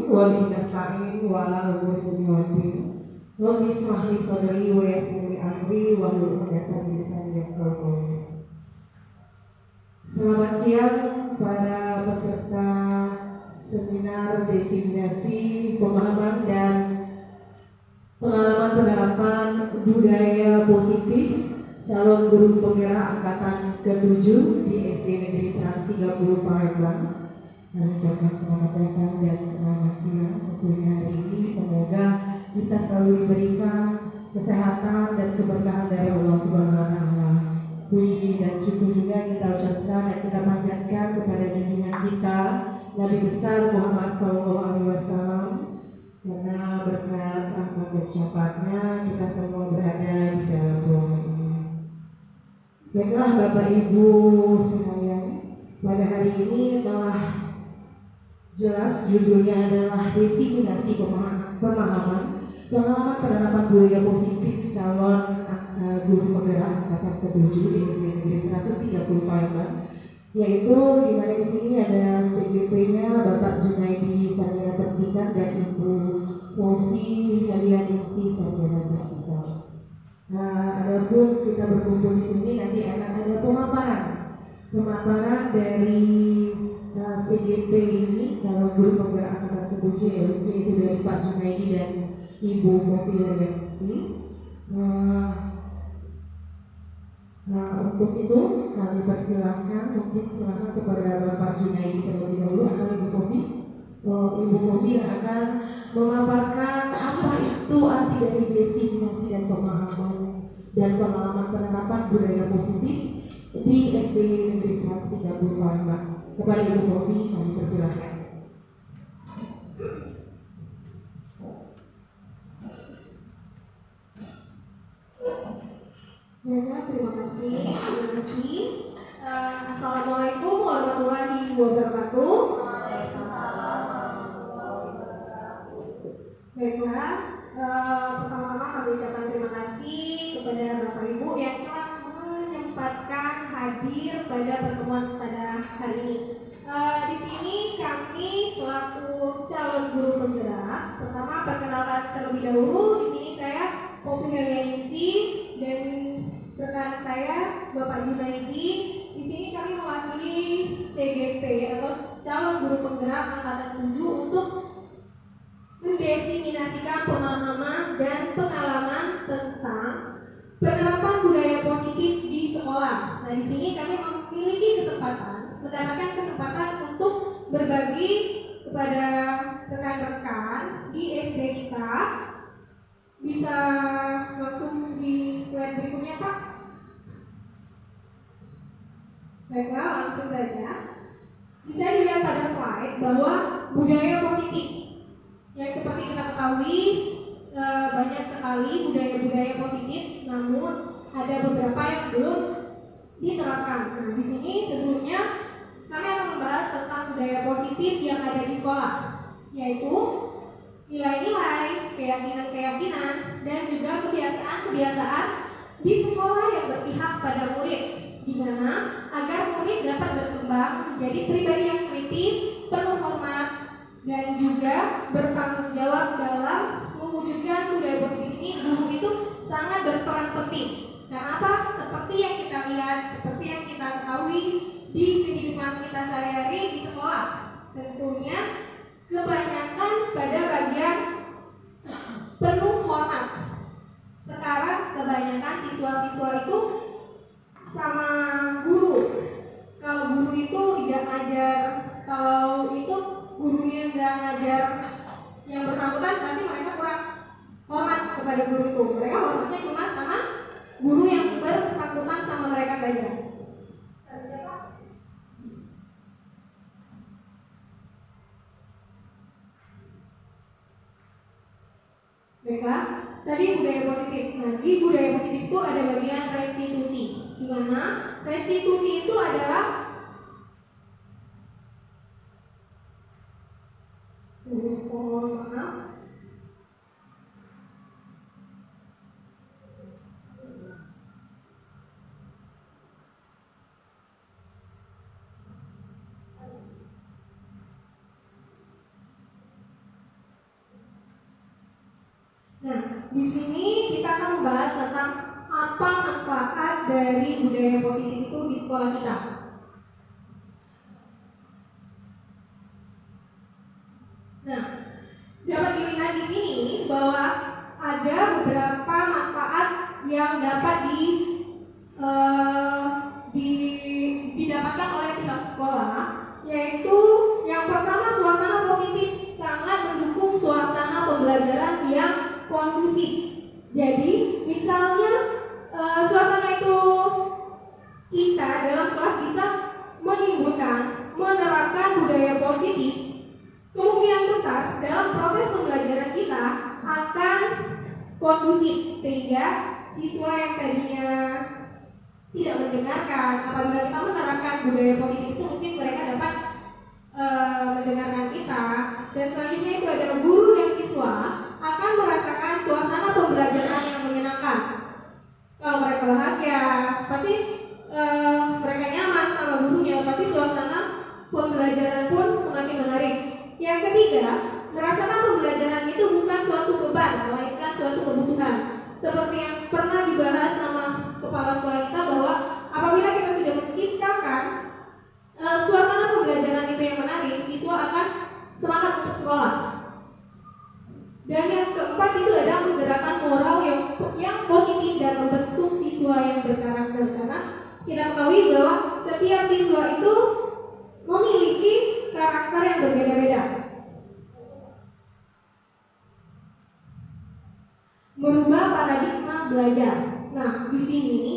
wa bihi nasta'in wa 'ala umuri waddin. Rabbi shrah li sadri wa yassir li amri wahlul 'uqdatam min lisani yafqahu qawli. Selamat siang para peserta seminar diseminasi pemahaman dan pengalaman penerapan budaya positif calon guru penggerak angkatan ke-7 di SD Negeri 130 Palembang. Mengucapkan selamat datang dan selamat siang untuk hari ini. Semoga kita selalu diberikan kesehatan dan keberkahan dari Allah Subhanahu wa Ta'ala. Puji dan syukur juga kita ucapkan dan kita panjatkan kepada junjungan kita Nabi besar Muhammad SAW, karena berkat rahmat dan syafaatnya kita semua berada di dalam ruangan ini. Baiklah Bapak Ibu sekalian, pada hari ini telah jelas judulnya adalah diseminasi pemahaman pengalaman penerapan budaya positif calon guru penggerak angkatan ke-7 di SD Negeri 130 Palembang, yaitu di mana di sini ada CGP-nya Bapak Junaidi Sarjana Pendidikan dan Ibu Fofi Hadianingsi Sarjana Pendidikan. Adapun kita berkumpul di sini nanti akan ada pemaparan dari CGP ini calon guru penggerak angkatan ke-7 yaitu dari Pak Junaidi dan Ibu Fofi Hadianingsi. Untuk itu kami persilahkan, mungkin silakan kepada Bapak Junaidi terlebih dahulu atau Ibu Fofi. Ibu Fofi yang akan memaparkan apa itu arti dari diseminasi dan pemahaman dan pengalaman penerapan budaya positif di SD Negeri 130 Palembang. Kepada Ibu Fofi kami persilahkan. Ya, terima kasih. Assalamualaikum warahmatullahi wabarakatuh. Baiklah, pertama-tama kami ucapkan terima kasih kepada Bapak Ibu yang telah menyempatkan hadir pada pertemuan pada hari ini. Di sini kami selaku calon guru penggerak, pertama perkenalkan terlebih dahulu. Di sini saya Fofi Hadianingsi dan rekan saya Bapak Junaidi. Di sini kami mewakili CGP atau calon guru penggerak angkatan 7 untuk mendiseminasikan pemahaman dan pengalaman tentang penerapan budaya positif di sekolah. Nah, di sini kami memiliki mendapatkan kesempatan untuk berbagi kepada rekan-rekan di SD kita. Bisa langsung di slide berikutnya, Pak. Baiklah, langsung saja. Bisa dilihat pada slide bahwa budaya positif yang seperti kita ketahui banyak sekali budaya-budaya positif, namun ada beberapa yang belum diterapkan. Nah, di sini sebelumnya kami akan membahas tentang budaya positif yang ada di sekolah, yaitu nilai-nilai, keyakinan-keyakinan, dan juga kebiasaan-kebiasaan di sekolah yang berpihak pada murid, di mana agar murid dapat berkembang menjadi pribadi yang kritis, penuh hormat, dan juga bertanggung jawab dalam mewujudkan budaya positif ini. Guru itu sangat berperan penting. Karena apa? Seperti yang kita lihat, seperti yang kita ketahui di kehidupan kita sehari-hari di sekolah, tentunya kebanyakan pada bagian penuh hormat. Sekarang kebanyakan siswa-siswa itu sama guru. Kalau guru itu tidak ngajar, kalau itu gurunya nggak ngajar yang bersangkutan, pasti mereka kurang hormat kepada guru itu. Mereka hormatnya cuma sama guru yang bersangkutan sama mereka saja. Baiklah, tadi budaya positif. Nah, di budaya positif itu ada bagian restitusi, di mana restitusi itu adalah Nah, di sini kita akan membahas tentang apa manfaat dari budaya positif itu di sekolah kita. Nah, dapat dilihat di sini bahwa ada beberapa manfaat yang dapat didapatkan oleh pihak sekolah, yaitu yang pertama, suasana positif sangat mendukung suasana pembelajaran yang kondusif. Jadi, misalnya suasana itu kita dalam kelas bisa menerapkan budaya positif, kemungkinan besar dalam proses pembelajaran kita akan kondusif, sehingga siswa yang tadinya tidak mendengarkan, apabila kita menerapkan budaya positif itu mungkin mereka dapat mendengarkan kita. Dan selanjutnya itu ada guru dan siswa akan merasakan suasana pembelajaran yang menyenangkan. Kalau mereka bahagia, pasti mereka nyaman sama gurunya, pasti suasana pembelajaran pun semakin menarik. Yang ketiga, merasakan pembelajaran itu bukan suatu beban, melainkan suatu kebutuhan. Seperti yang pernah dibahas sama kepala sekolah kita, bahwa apabila kita sudah menciptakan suasana pembelajaran itu yang menarik, siswa akan semangat untuk sekolah. Dan yang keempat itu adalah menggerakkan moral yang positif dan membentuk siswa yang berkarakter. Karena kita ketahui bahwa setiap siswa itu memiliki karakter yang berbeda-beda. Merubah paradigma belajar. Nah, di sini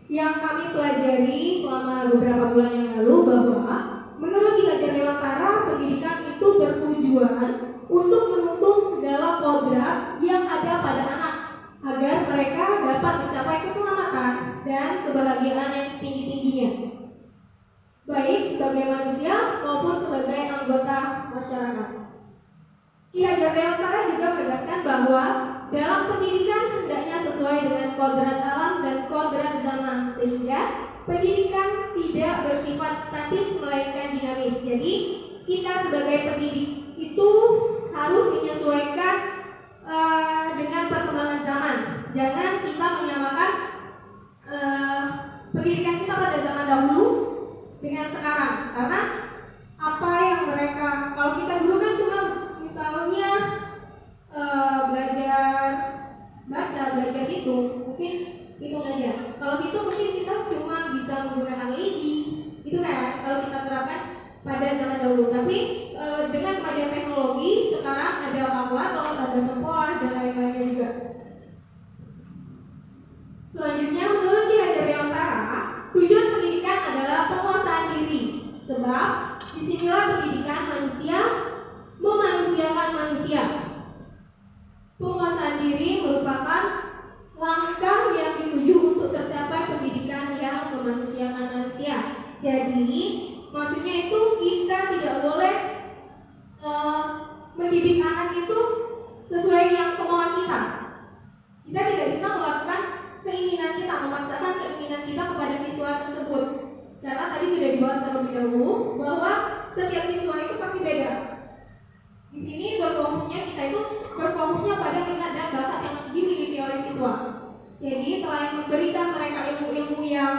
yang kami pelajari selama beberapa bulan yang lalu, bahwa menurut Ki Hajar Dewantara, pendidikan itu bertujuan untuk menuntun segala kodrat yang ada pada anak, agar mereka dapat mencapai keselamatan dan kebahagiaan yang setinggi-tingginya, baik sebagai manusia maupun sebagai anggota masyarakat. Ki Hajar Dewantara juga menegaskan bahwa dalam pendidikan hendaknya sesuai dengan kodrat alam dan kodrat zaman, sehingga pendidikan tidak bersifat statis melainkan dinamis. Jadi kita sebagai pendidik itu harus menyesuaikan dengan perkembangan zaman. Jangan kita menyamakan pendidikan kita pada zaman dahulu dengan sekarang, karena apa yang mereka, kalau kita dulu kan cuma misalnya belajar baca, belajar hitung, mungkin hitung aja. Kalau hitung mungkin kita cuma bisa menggunakan lidi, itu kan kalau kita terapkan pada zaman dahulu. Tapi dengan kemajuan teknologi sekarang ada kalkulator, ada sempoa dan lain-lainnya juga. Selanjutnya, menurut Ki Hajar Dewantara, tujuan pendidikan adalah penguasaan diri, sebab disinilah pendidikan manusia memanusiakan manusia. Penguasaan diri merupakan langkah yang dituju untuk tercapai pendidikan yang memanusiakan manusia. Jadi maksudnya itu kita tidak boleh mendidik anak itu sesuai yang kemauan kita. Kita tidak bisa melakukan keinginan kita, memaksakan keinginan kita kepada siswa tersebut. Karena tadi sudah dibahas terlebih dahulu bahwa setiap siswa itu pasti beda. Di sini kita itu berfokusnya pada minat dan bakat yang dimiliki oleh siswa. Jadi selain memberikan mereka ilmu-ilmu yang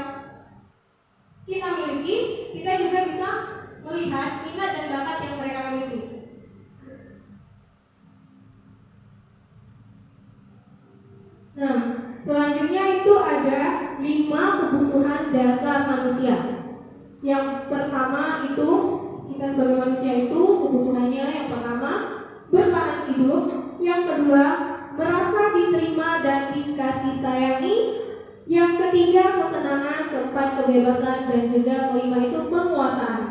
kita miliki, kita juga bisa melihat minat dan bakat yang mereka miliki. Nah, selanjutnya itu ada 5 kebutuhan dasar manusia. Yang pertama itu, kita sebagai manusia itu kebutuhannya yang pertama bertahan hidup, yang kedua merasa diterima dan dikasih sayangi, yang ketiga kesenangan, keempat kebebasan, dan juga kelima itu penguasaan.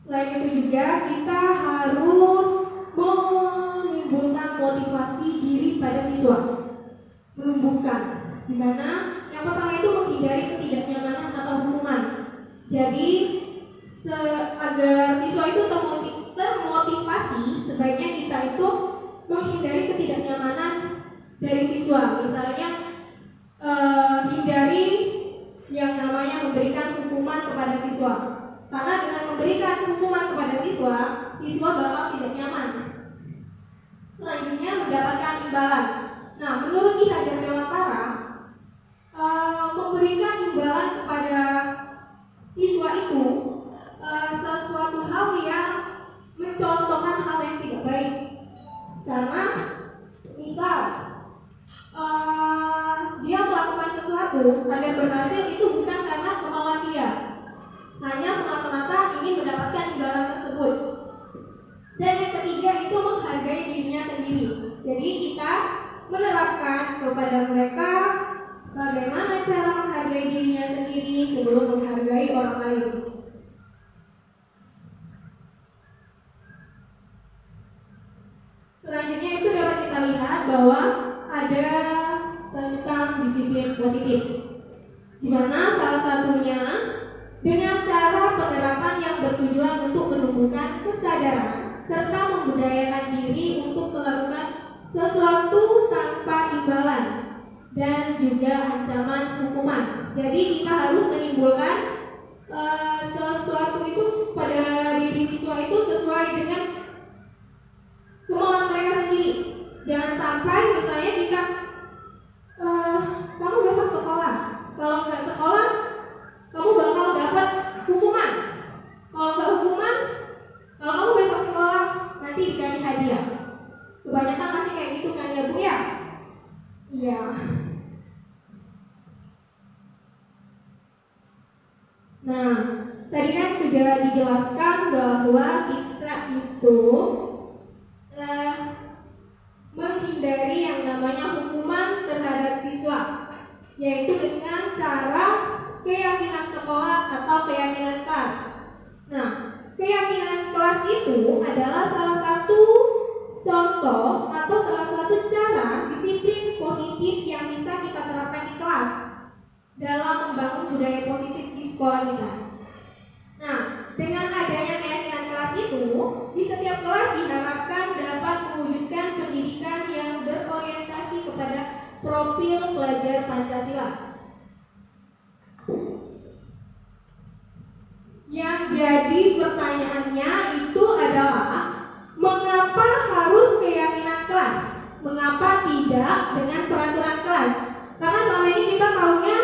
Selain itu juga kita harus menimbulkan motivasi diri pada siswa, menumbuhkan, dimana yang pertama itu menghindari ketidaknyamanan atau hukuman. Jadi agar siswa itu termotivasi, sebaiknya kita itu menghindari ketidaknyamanan dari siswa. Misalnya hindari yang namanya memberikan hukuman kepada siswa, karena dengan memberikan hukuman kepada siswa, siswa bakal tidak nyaman. Selanjutnya mendapatkan imbalan. Nah, menurut Ki Hajar Dewantara, memberikan imbalan kepada siswa itu sesuatu hal yang mencontohkan hal yang tidak baik. Karena misal dia melakukan sesuatu agar berhasil itu bukan karena kemauan dia, hanya semata-mata ingin mendapatkan imbalan tersebut. Dan yang ketiga itu menghargai dirinya sendiri. Jadi kita menerapkan kepada mereka bagaimana cara menghargai dirinya sendiri sebelum menghargai orang lain. Selanjutnya itu dapat kita lihat bahwa ada tentang disiplin positif, di mana salah satunya dengan cara penerapan yang bertujuan untuk menumbuhkan kesadaran serta membudayakan diri untuk melakukan sesuatu tanpa imbalan dan juga ancaman hukuman. Jadi kita harus menimbulkan sesuatu itu pada diri siswa itu sesuai dengan kemauan mereka sendiri. Jangan sampai misalnya kita kamu besok sekolah, kalau nggak sekolah kamu bakal dapat hukuman. Kalau nggak hukuman, kalau kamu besok sekolah nanti dikasih hadiah. Kebanyakan masih kayak gitu kan ya Bu ya? Iya. Nah, tadi kan sudah dijelaskan bahwa kita itu menghindari yang namanya hukuman terhadap siswa, yaitu dengan cara keyakinan sekolah atau keyakinan kelas. Nah, keyakinan kelas itu adalah salah satu contoh atau salah satu cara disiplin positif yang bisa kita terapkan di kelas dalam membangun budaya positif di sekolah kita. Nah, dengan adanya keyakinan kelas itu, di setiap kelas diharapkan dapat mewujudkan pendidikan yang berorientasi kepada profil pelajar Pancasila. Yang jadi pertanyaannya itu adalah mengapa harus keyakinan kelas? Mengapa tidak dengan peraturan kelas? Karena selama ini kita tahunya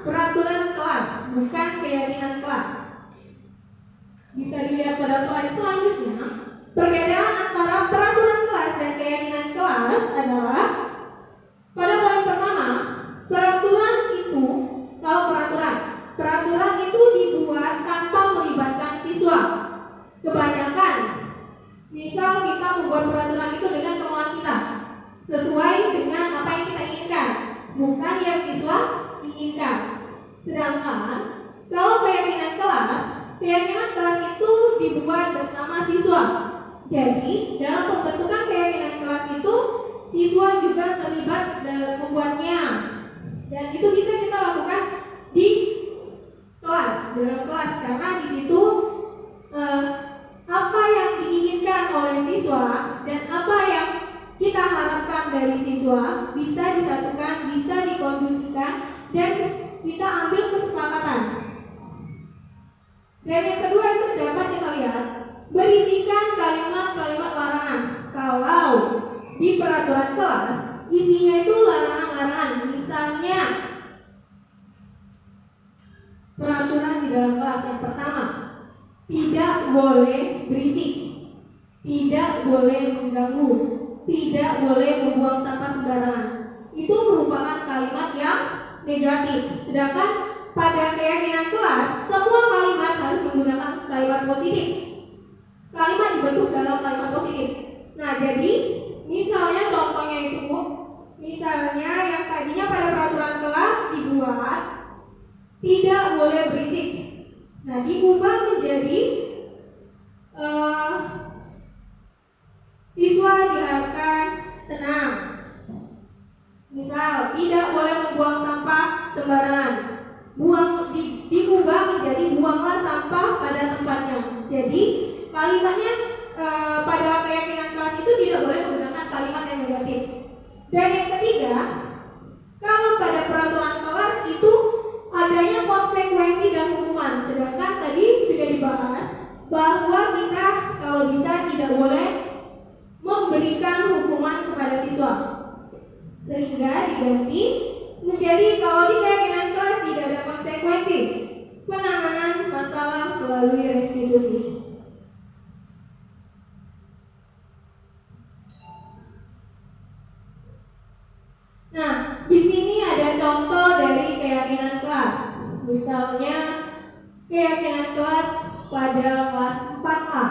peraturan kelas, bukan keyakinan kelas. Bisa dilihat pada slide selanjutnya. Perbedaan antara peraturan kelas dan keyakinan kelas adalah pada poin pertama, peraturan itu dibuat tanpa melibatkan siswa. Kebanyakan, misal kita membuat peraturan itu dengan kemauan kita, sesuai dengan apa yang kita inginkan, bukan yang siswa inginkan. Sedangkan kalau keyakinan kelas itu dibuat bersama siswa. Jadi dalam pembentukan keyakinan kelas itu siswa juga terlibat dalam membuatnya, dan itu bisa kita lakukan di dalam kelas, karena di situ apa yang diinginkan oleh siswa dan apa yang kita harapkan dari siswa bisa disatukan, bisa dikondisikan, dan kita ambil kesepakatan. Dan yang kedua itu dapat kita lihat berisikan kalimat-kalimat larangan. Kalau di peraturan kelas isinya itu larangan-larangan, misalnya peraturan di dalam kelas yang pertama, tidak boleh berisik, tidak boleh mengganggu, tidak boleh membuang sampah sembarangan. Itu merupakan kalimat yang negatif. Sedangkan pada keyakinan kelas, semua kalimat harus menggunakan kalimat positif. Kalimat dibentuk dalam kalimat positif. Nah, jadi misalnya contohnya itu, misalnya yang tadinya pada peraturan kelas dibuat tidak boleh berisik. Nah, diubah menjadi siswa diharapkan tenang. Misal, tidak boleh membuang sampah sembarangan. Diubah menjadi buanglah sampah pada tempatnya. Jadi kalimatnya pada keyakinan kelas itu tidak boleh menggunakan kalimat yang negatif. Dan yang ketiga, kalau pada peraturan kelas itu adanya konsekuensi dan hukuman. Sedangkan tadi bahwa kita kalau bisa tidak boleh memberikan hukuman kepada siswa, sehingga diganti menjadi kalau di keyakinan kelas tidak ada konsekuensi, penanganan masalah melalui restitusi. Nah, di sini ada contoh dari keyakinan kelas. Misalnya keyakinan kelas pada kelas 4A.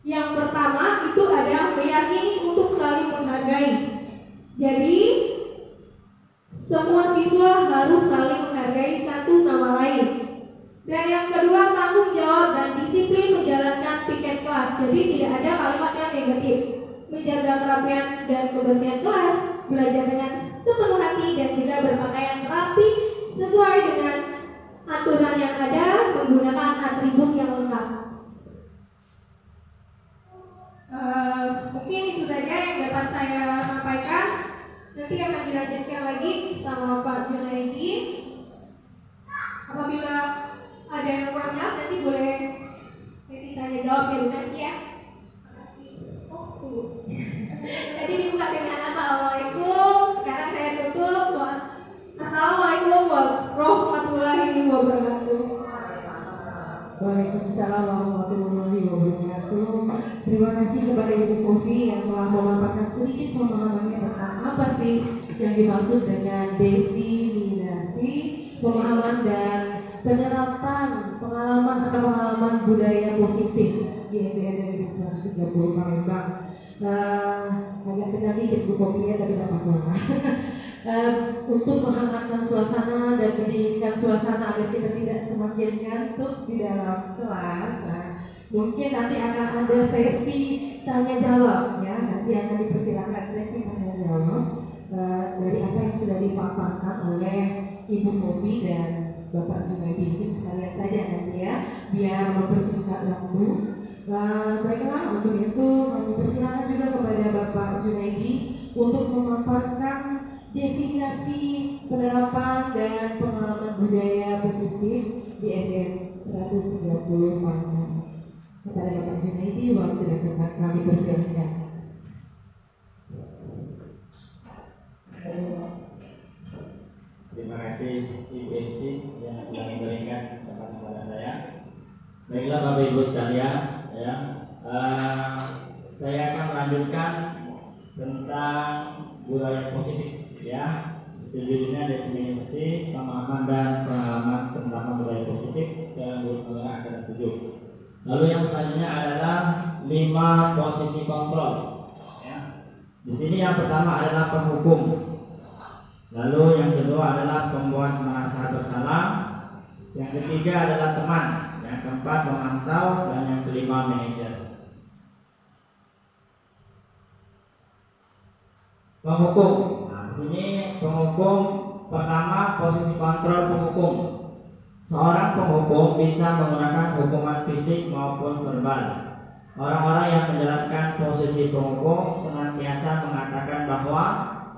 Yang pertama itu ada meyakini untuk saling menghargai. Jadi semua siswa harus saling menghargai satu sama lain. Dan yang kedua, tanggung jawab dan disiplin menjalankan piket kelas. Jadi tidak ada kalimat yang negatif. Menjaga kerapian dan kebersihan kelas, belajar dengan sepenuh hati dan juga berpakaian rapi sesuai dengan aturan yang ada, menggunakan atribut yang lengkap. Mungkin itu saja yang dapat saya sampaikan. Nanti akan dilanjutkan lagi sama Pak Junaidi. Apabila ada yang kurang jelas nanti boleh sesi tanya jawab ya Bu Nasi ya. Tadi dibuka dengan assalamualaikum. Sekarang saya tutup. Assalamualaikum warahmatullahi wabarakatuh. Waalaikumsalam warahmatullahi wabarakatuh. Terima kasih kepada Ibu Kofi yang telah memaparkan sedikit pemahamannya tentang apa sih yang dimaksud dengan diseminasi, pemahaman dan penerapan pengalaman serta pengalaman budaya positif di SDN Negeri 130 Palembang. Agak kenal dikit Bu Kopinya tapi tidak apa-apa. Untuk menghangatkan suasana dan mendinginkan suasana agar kita tidak semakin ngantuk di dalam kelas. Mungkin nanti akan ada sesi tanya jawab ya. Nanti akan dipersilakan sesi tanya jawab dari apa yang sudah dipaparkan oleh Ibu Kopi dan Bapak Junaidi. Mungkin sekalian saja nanti ya, biar mempersingkat waktu. Baiklah, untuk itu kami persilakan juga kepada Bapak Junaidi untuk memaparkan definisi penerapan dan pengalaman budaya positif di SDN 130 Palembang. Kepada Bapak Junaidi, waktu dan tempat kami persilakan. Terima kasih Ibu MC yang sudah memberikan kesempatan kepada saya. Baiklah Bapak Ibu sekalian, ya, saya akan melanjutkan tentang budaya positif, ya. Judulnya diseminasi pemahaman dan pengalaman penerapan budaya positif dalam guru negara angkatan 7. Lalu yang selanjutnya adalah 5 posisi kontrol. Ya. Di sini yang pertama adalah penghukum. Lalu yang kedua adalah pembuat merasa bersalah. Yang ketiga adalah teman. Yang keempat memantau dan yang kelima manajer. Penghukum. Nah, di sini penghukum pertama posisi kontrol penghukum. Seorang penghukum bisa menggunakan hukuman fisik maupun verbal. Orang-orang yang menjalankan posisi penghukum senantiasa mengatakan bahwa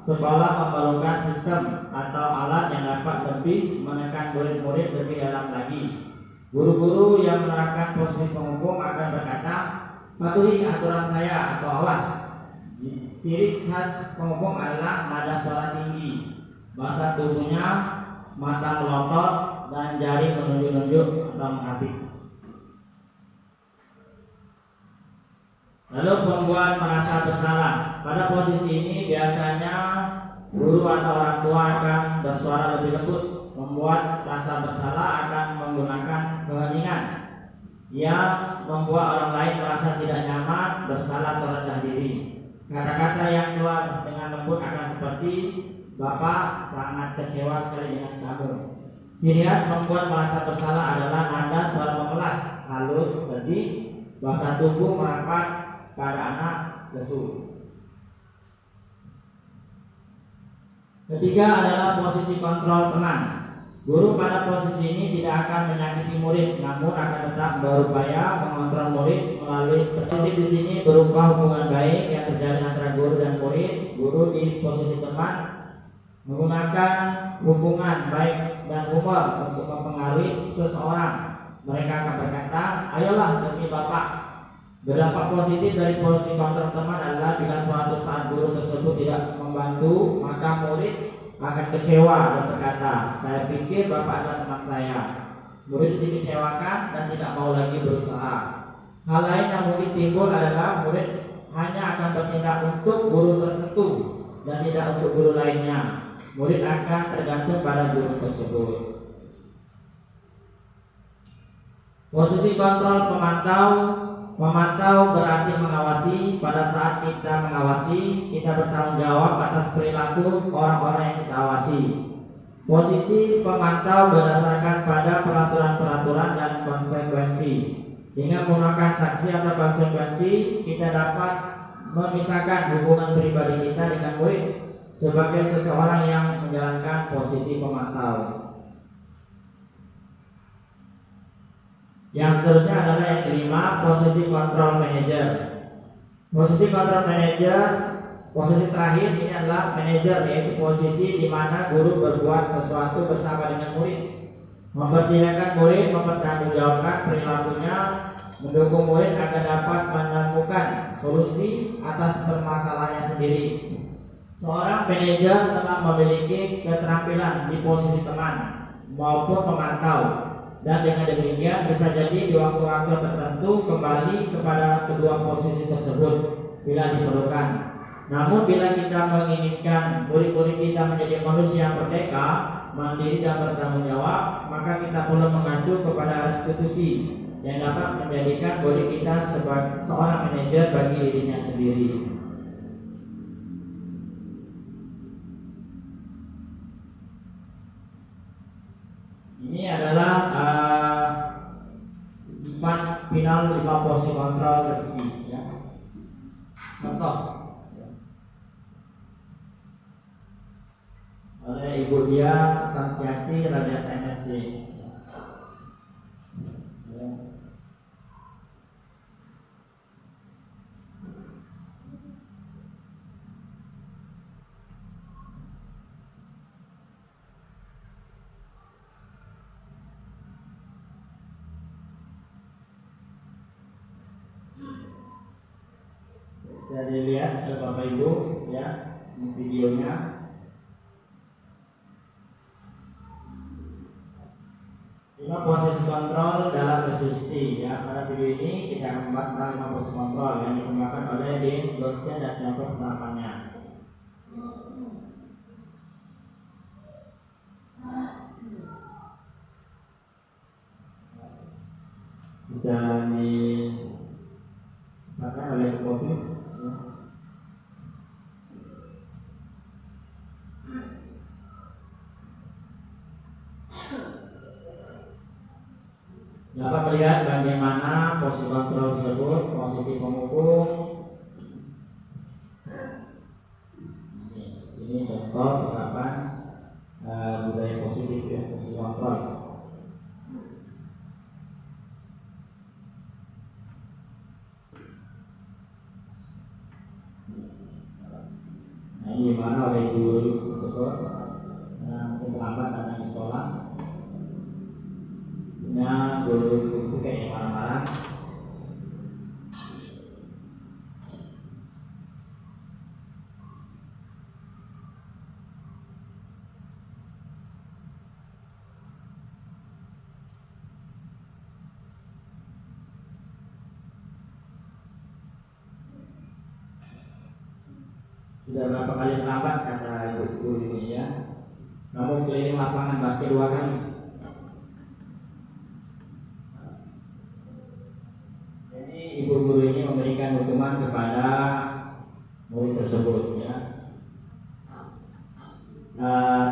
sekolah memerlukan sistem atau alat yang dapat lebih menekan murid-murid lebih dalam lagi. Guru-guru yang menerapkan posisi penghukum akan berkata, patuhi aturan saya atau awas. Ciri khas penghukum adalah nada suara tinggi, bahasa tubuhnya, mata melotot, dan jari menunjuk-nunjuk atau menghapik. Lalu pembuat merasa bersalah. Pada posisi ini biasanya guru atau orang tua akan bersuara lebih lembut. Membuat rasa bersalah akan menggunakan keheningan yang membuat orang lain merasa tidak nyaman, bersalah atau rendah diri. Kata-kata yang keluar dengan lembut akan seperti, Bapak sangat kecewa sekali dengan kamu. Ciri khas membuat merasa bersalah adalah nada suara memelas, halus, sedih, bahasa tubuh merapat pada anak, lesu. Ketiga adalah posisi kontrol teman. Guru pada posisi ini tidak akan menyakiti murid, namun akan tetap berupaya mengontrol murid melalui positif di sini berupa hubungan baik yang terjadi antara guru dan murid. Guru di posisi teman menggunakan hubungan baik dan humor untuk mempengaruhi seseorang mereka akan berkata, ayolah demi Bapak. Berdampak positif dari posisi kontrol teman adalah bila suatu saat guru tersebut tidak membantu, maka murid akan kecewa dan berkata, saya pikir Bapak adalah teman saya. Murid sedikit dikecewakan dan tidak mau lagi berusaha. Hal lain yang mungkin timbul adalah murid hanya akan bertindak untuk guru tertentu dan tidak untuk guru lainnya. Murid akan tergantung pada guru tersebut. Posisi kontrol pemantau. Memantau berarti mengawasi. Pada saat kita mengawasi, kita bertanggung jawab atas perilaku orang-orang yang kita awasi. Posisi pemantau berdasarkan pada peraturan-peraturan dan konsekuensi. Dengan menggunakan saksi atau konsekuensi, kita dapat memisahkan hubungan pribadi kita dengan murid sebagai seseorang yang menjalankan posisi pemantau. Yang seterusnya adalah yang kelima, posisi kontrol manager. Posisi kontrol manager, posisi terakhir ini adalah manager, yaitu posisi di mana guru berbuat sesuatu bersama dengan murid, mempersilahkan murid mempertanggungjawabkan perilakunya, mendukung murid agar dapat menemukan solusi atas permasalahannya sendiri. Seorang manajer telah memiliki keterampilan di posisi teman maupun pemantau, dan dengan demikian bisa jadi di waktu-waktu tertentu kembali kepada kedua posisi tersebut bila diperlukan. Namun bila kita menginginkan murid-murid kita menjadi manusia yang merdeka, mandiri dan bertanggung jawab, maka kita perlu mengacu kepada restitusi yang dapat menjadikan murid kita sebagai seorang manajer bagi dirinya sendiri. Ini adalah final 5 posisi kontrol revisi, ya. Contoh oleh Ibu Dia Samsiati Raja SNSJ. Bisa dilihat oleh Bapak Ibu, ya, ini videonya. Lima posisi kontrol dalam revisi, ya. Pada video ini kita akan membahas tentang 5 posisi kontrol yang dikembangkan oleh Dean Doxen dan contoh penerapannya. Bisa dipakai oleh kopi, ya. Dapat melihat bagaimana posisi kontrol tersebut, posisi pemukul. Ini contoh penerapan budaya positif, ya, posisi kontrol. Nah, ini gimana oleh guru tersebut yang terlambat datang ke sekolah. Nah, guru itu kayak marah-marah. Sudah berapa kali terlambat kata ibu guru ini, ya. Kamu keliling lapangan basket 2 kali. Ibu guru ini memberikan hukuman kepada murid tersebut, ya,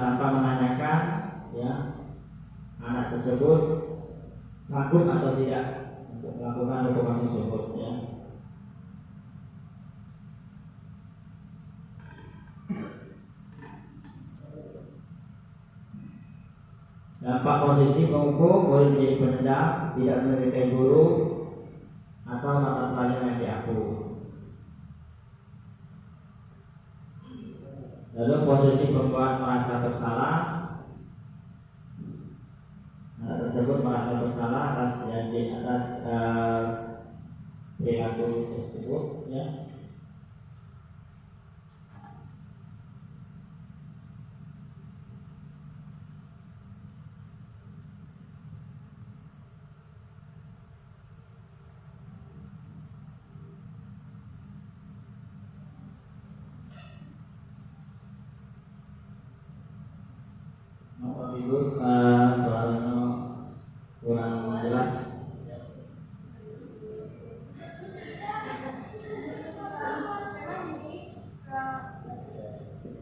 tanpa menanyakan, ya, anak tersebut sanggup atau tidak untuk melakukan hukuman tersebut, ya. Dampak posisi penghukum boleh menjadi pendendam, tidak menyukai guru atau mata pelajaran yang diaku. Lalu posisi perempuan merasa bersalah, anak tersebut merasa bersalah atas perilaku tersebut, ya. Bapak Ibu, soalnya kurang jelas.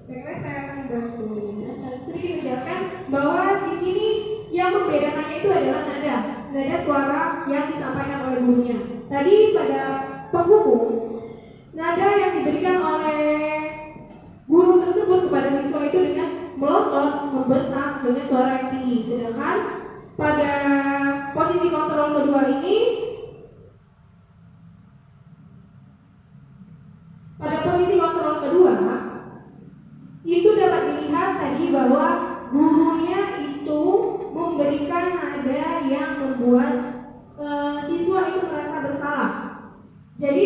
Baiklah, saya akan membantu sedikit menjelaskan bahwa di sini yang membedakannya itu adalah nada suara yang disampaikan oleh gurunya. Tadi pada penghukum, nada yang diberikan oleh guru tersebut kepada siswa itu dengan melotot, membentak dengan suara yang tinggi. Sedangkan pada posisi kontrol kedua ini, itu dapat dilihat tadi bahwa gurunya itu memberikan nada yang membuat siswa itu merasa bersalah. Jadi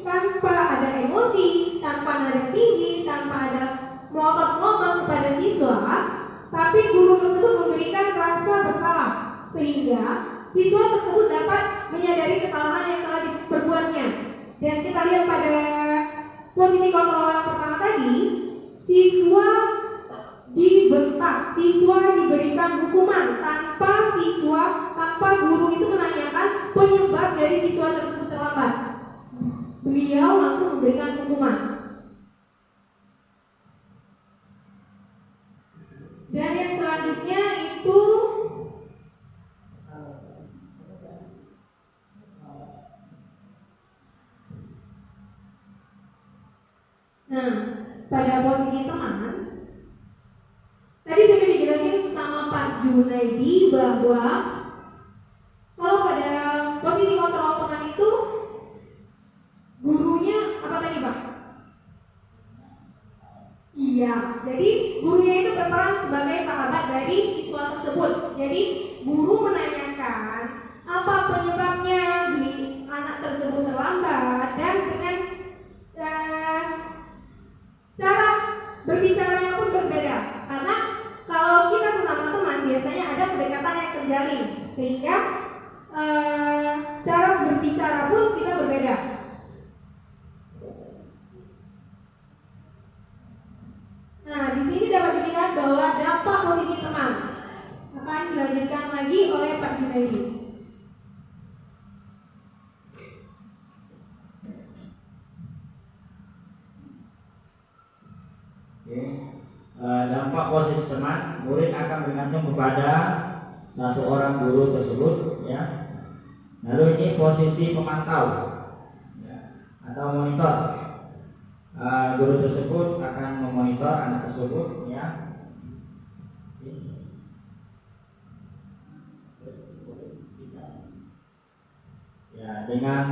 tanpa ada emosi, tanpa nada tinggi, tanpa ada melotot-melotot kepada siswa, tapi guru tersebut memberikan rasa bersalah sehingga siswa tersebut dapat menyadari kesalahan yang telah diperbuatnya. Dan kita lihat pada posisi kontrol yang pertama tadi, siswa dibentak, siswa diberikan hukuman tanpa guru itu menanyakan penyebab dari siswa tersebut terlambat. Beliau langsung memberikan hukuman. Dan yang selanjutnya itu pada posisi teman, tadi sudah dijelasin sama Pak Junaidi bahwa kalau pada posisi kontrol teman itu gurunya apa tadi Pak? Iya, jadi gurunya itu berperan sebagai sahabat dari siswa tersebut. Jadi guru menanyakan apa penyebabnya di anak tersebut terlambat, dan dengan cara berbicaranya pun berbeda. Karena kalau kita sesama teman biasanya ada kedekatan yang terjalin, sehingga cara berbicara pun kita berbeda. Nah, di sini dapat dilihat bahwa dampak posisi teman akan dilanjutkan lagi oleh Pak Junaidi. Dampak posisi teman, murid akan bergantung kepada satu orang guru tersebut, ya. Lalu ini posisi pemantau, ya, atau monitor. Guru tersebut akan memonitor anak tersebut, ya. Ya, dengan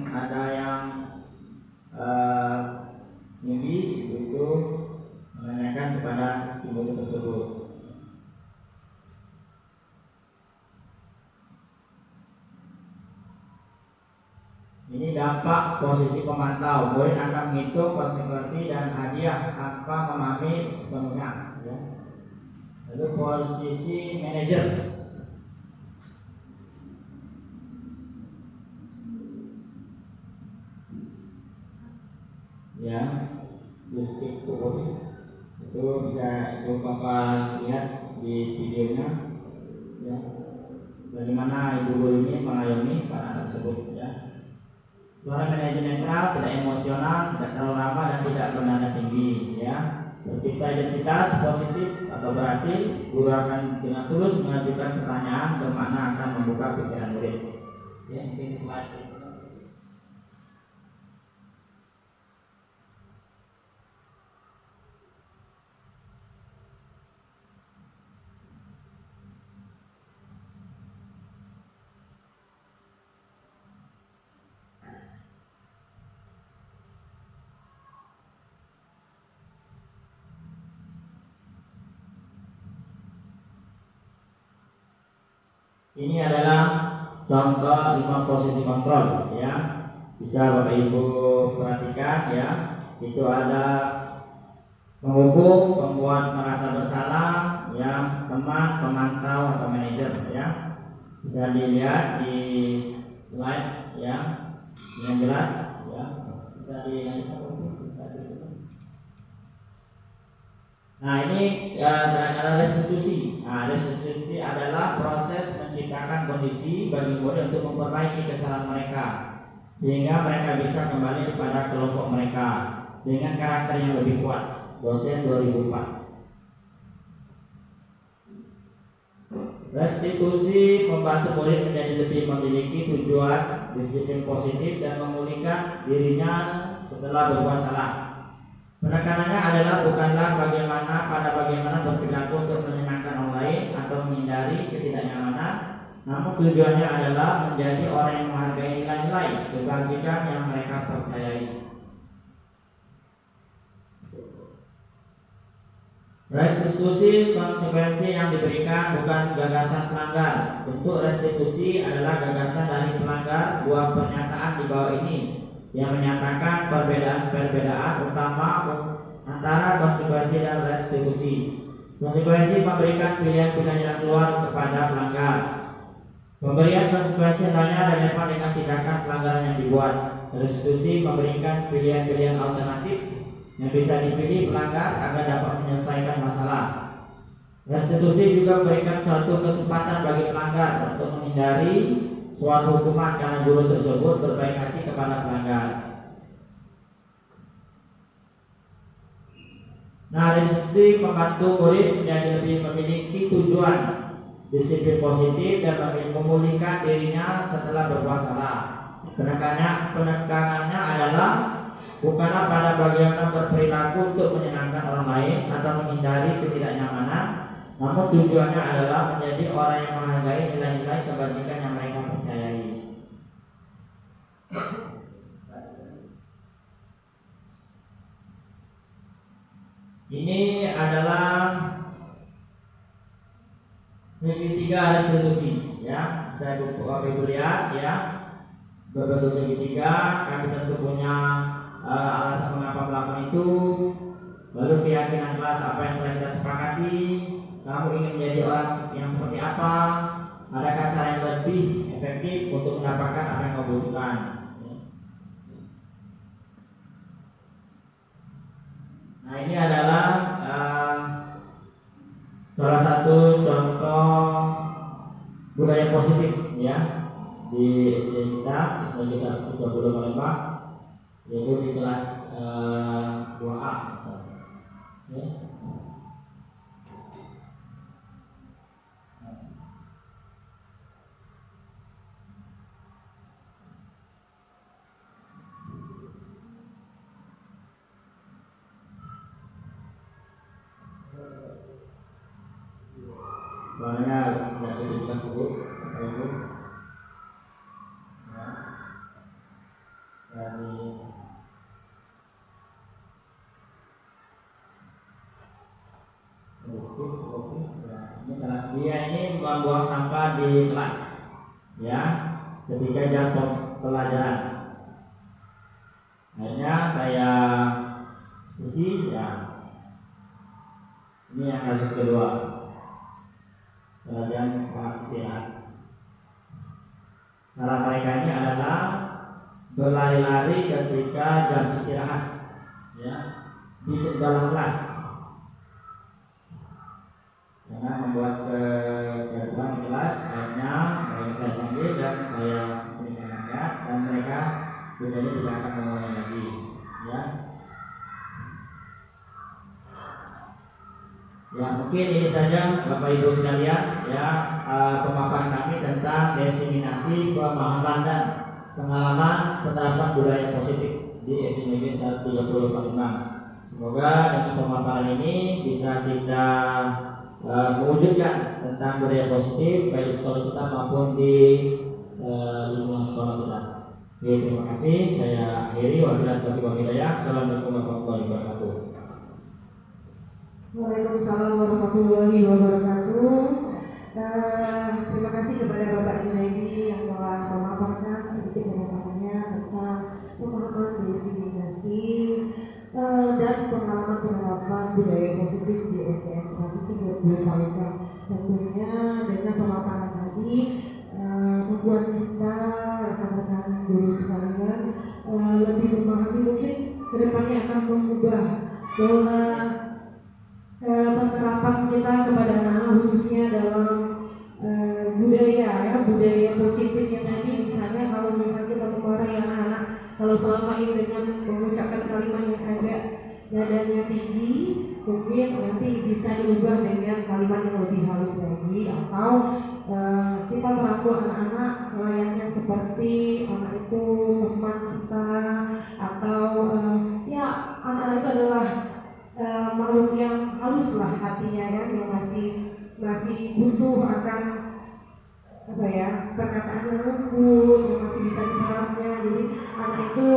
ada yang tinggi itu menanyakan kepada si guru tersebut. Ini dampak posisi pemantau. Murid akan menghitung konsekuensi dan hadiah tanpa memahami sepenuhnya, ya. Lalu posisi manajer, ya. Itu bisa ibu bapak lihat di videonya, ya, bagaimana ibu guru ini mengayomi para anak tersebut, ya. Suara manajer netral, tidak emosional, tidak terlalu lama, dan tidak bernada tinggi, ya. Tercipta identitas positif atau berhasil. Guru akan dengan tulus mengajukan pertanyaan bermakna akan membuka pikiran murid. Ya, ini slide. Ini adalah contoh 5 posisi kontrol ya. Bisa Bapak Ibu perhatikan ya. Itu ada penghukum, pembuat merasa bersalah, ya, teman, pemantau atau manajer ya. Bisa dilihat di slide ya, yang jelas ya. Bisa Nah ini ada restitusi. Nah, restitusi adalah proses menciptakan kondisi bagi murid untuk memperbaiki kesalahan mereka sehingga mereka bisa kembali kepada kelompok mereka dengan karakter yang lebih kuat. Dosen 2004. Restitusi membantu murid menjadi lebih memiliki tujuan, disiplin positif dan memulihkan dirinya setelah berbuat salah. Penekanannya adalah bukanlah bagaimana berperilaku untuk menyenangkan orang lain atau menghindari ketidaknyamanan, namun tujuannya adalah menjadi orang yang menghargai nilai-nilai kebajikan yang mereka percayai. Restitusi konsekuensi yang diberikan bukan gagasan pelanggar. Bentuk restitusi adalah gagasan dari pelanggar buah pernyataan di bawah ini yang menyatakan perbedaan utama antara konsekuensi dan restitusi. Konsekuensi memberikan pilihan-pilihan jalan keluar kepada pelanggar. Pemberian konsekuensi hanya relevan dengan tindakan pelanggaran yang dibuat. Restitusi memberikan pilihan-pilihan alternatif yang bisa dipilih pelanggar agar dapat menyelesaikan masalah. Restitusi juga memberikan suatu kesempatan bagi pelanggar untuk menghindari suatu hukuman karena guru tersebut berbaik hati kepada pelanggar. Nah, restitusi membantu murid menjadi lebih memiliki tujuan, disiplin positif dan memulihkan dirinya setelah berbuat salah. Penekanannya adalah bukanlah pada bagaimana berperilaku untuk menyenangkan orang lain atau menghindari ketidaknyamanan, namun tujuannya adalah menjadi orang yang menghargai nilai-nilai kebajikan yang mereka percayai. Ini adalah segitiga restitusi ya. Saya Bapak Ibu lihat ya, berbentuk segitiga. Kami tentu punya alasan mengapa melakukan itu, lalu keyakinan kelas apa yang telah kita sepakati, kamu ingin menjadi orang yang seperti apa, adakah cara yang lebih efektif untuk mendapatkan apa yang kau butuhkan. Nah, ini adalah salah satu contoh budaya positif ya di SD kita, SD 120 Palembang, yaitu di kelas 2A ya. Banyak tidak kita sebut itu ya, dari misalnya dia ini membuang sampah di kelas ya ketika jam pelajaran. Akhirnya saya diskusi ya, ini yang kasus kedua, pelajaran sangat istirahat. Cara mereka ini adalah berlari-lari ketika jam istirahat ya di dalam kelas, karena membuat kegaduhan di kelas. Akhirnya mereka saya panggil dan saya berikan nasihat, dan mereka bedanya tidak akan mengulangi lagi ya. Ya, mungkin ini saja Bapak Ibu sekalian ya, pemaparan kami tentang diseminasi pemahaman dan pengalaman penerapan budaya positif di SDG 130 Palembang. Semoga dengan pemaparan ini bisa kita mewujudkan tentang budaya positif baik di sekolah kita maupun di lingkungan sekolah kita. Oke, terima kasih. Saya akhiri. Wabillahi taufiq wal hidayah. Assalamualaikum warahmatullahi wabarakatuh. Waalaikumsalam warahmatullahi wabarakatuh. Terima kasih kepada Bapak Junaidi yang telah memaparkan sedikit pemaparannya tentang pemahaman diskriminasi dan pengalaman penerapan budaya positif di SDN 130 Palembang. Tentunya dengan pemaparan tadi membuat kita rekan-rekan guru sekalian lebih memahami, mungkin kedepannya akan mengubah bahwa penerapan kita kepada anak khususnya dalam budaya positif yang tadi, misalnya kalau misalnya kita memarahi anak-anak kalau selama ini dengan mengucapkan kalimat yang agak nadanya tinggi, mungkin nanti bisa diubah dengan kalimat yang lebih halus lagi, atau kita melakukan anak-anak layaknya seperti anak itu teman kita, atau ya anak-anak itu adalah makhluk yang halus lah hatinya ya, yang masih butuh akan perkataan yang lembut, yang masih bisa diserapnya. Jadi anak itu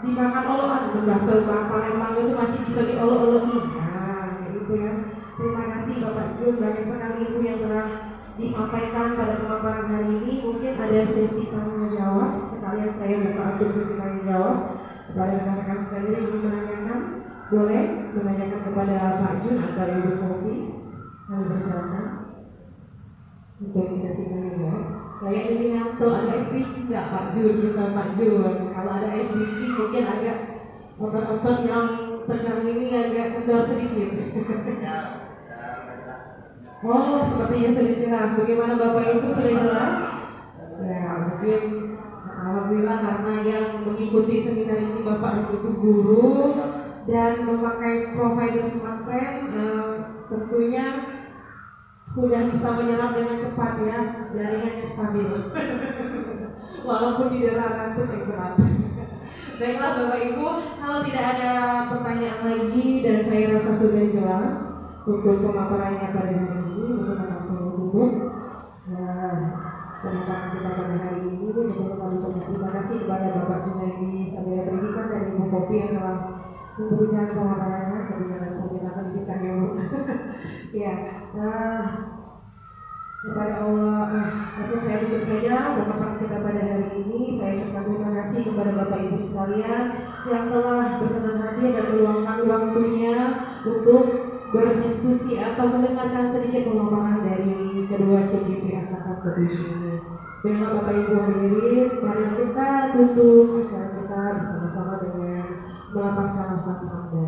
dimakan olokan, bahasa Palembang itu masih bisa diolok-oloki. Nah, itu ya. Terima kasih Bapak Jun, banyak sekali ibu yang telah disampaikan pada pemaparan hari ini. Mungkin ada sesi tanya jawab, sekalian saya buka untuk sesi tanya jawab kepada rekan-rekan sekalian yang ingin menanyakan. Boleh menanyakan kepada Pak Jun atau Ibu Kopi. Kami persilakan untuk sesi tanya jawab. Kayak ini ngantuk, ada SBK nggak Pak Jun? Kita Pak Jun, kalau ada SBK mungkin agak otot-otot yang tegang ini agak kendor sedikit. Oh, sepertinya sudah jelas. Bagaimana Bapak Ibu, sudah jelas? Ya, mungkin alhamdulillah karena yang mengikuti seminar ini Bapak Ibu guru dan memakai provider smartphone, tentunya sudah bisa menyerap dengan cepat ya, jaringannya stabil. Walaupun di daerah ngantuk yang berat. Baiklah Bapak Ibu, kalau tidak ada pertanyaan lagi dan saya rasa sudah jelas untuk pemaparannya pada hari ini, mungkin akan saya tutup. Nah, pemaparan kita pada hari ini, betul-betul kami ucapkan terima kasih kepada Bapak Junaidi Sabaya Pendidikan dan Ibu Kopi yang telah memberikan pemaparannya. Kemudian saya akan kita dulu. Ya, kepada Allah, saya tutup saja pemaparan kita pada hari ini. Saya ucapkan terima kasih kepada Bapak Ibu sekalian yang telah berkenan hadir dan meluangkan waktunya untuk berdiskusi atau mendengarkan sedikit pemaparan dari kedua CGP angkatan ke-7 ini. Dengan Bapak Ibu hadirin, mari kita tutup acara kita bersama-sama dengan melepaskan nafas Anda.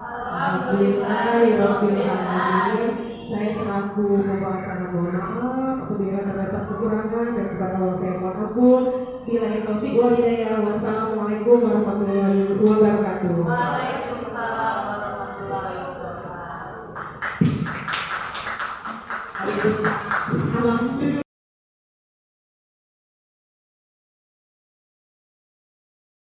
Alhamdulillahirabbil alamin. Saya selaku pembawa acara mohon maaf apabila terdapat kekurangan, dan kepada Allah saya mohon ampun. Billahi taufiq wal hidayah. Wassalamualaikum warahmatullahi wabarakatuh. Waalaikumsalam.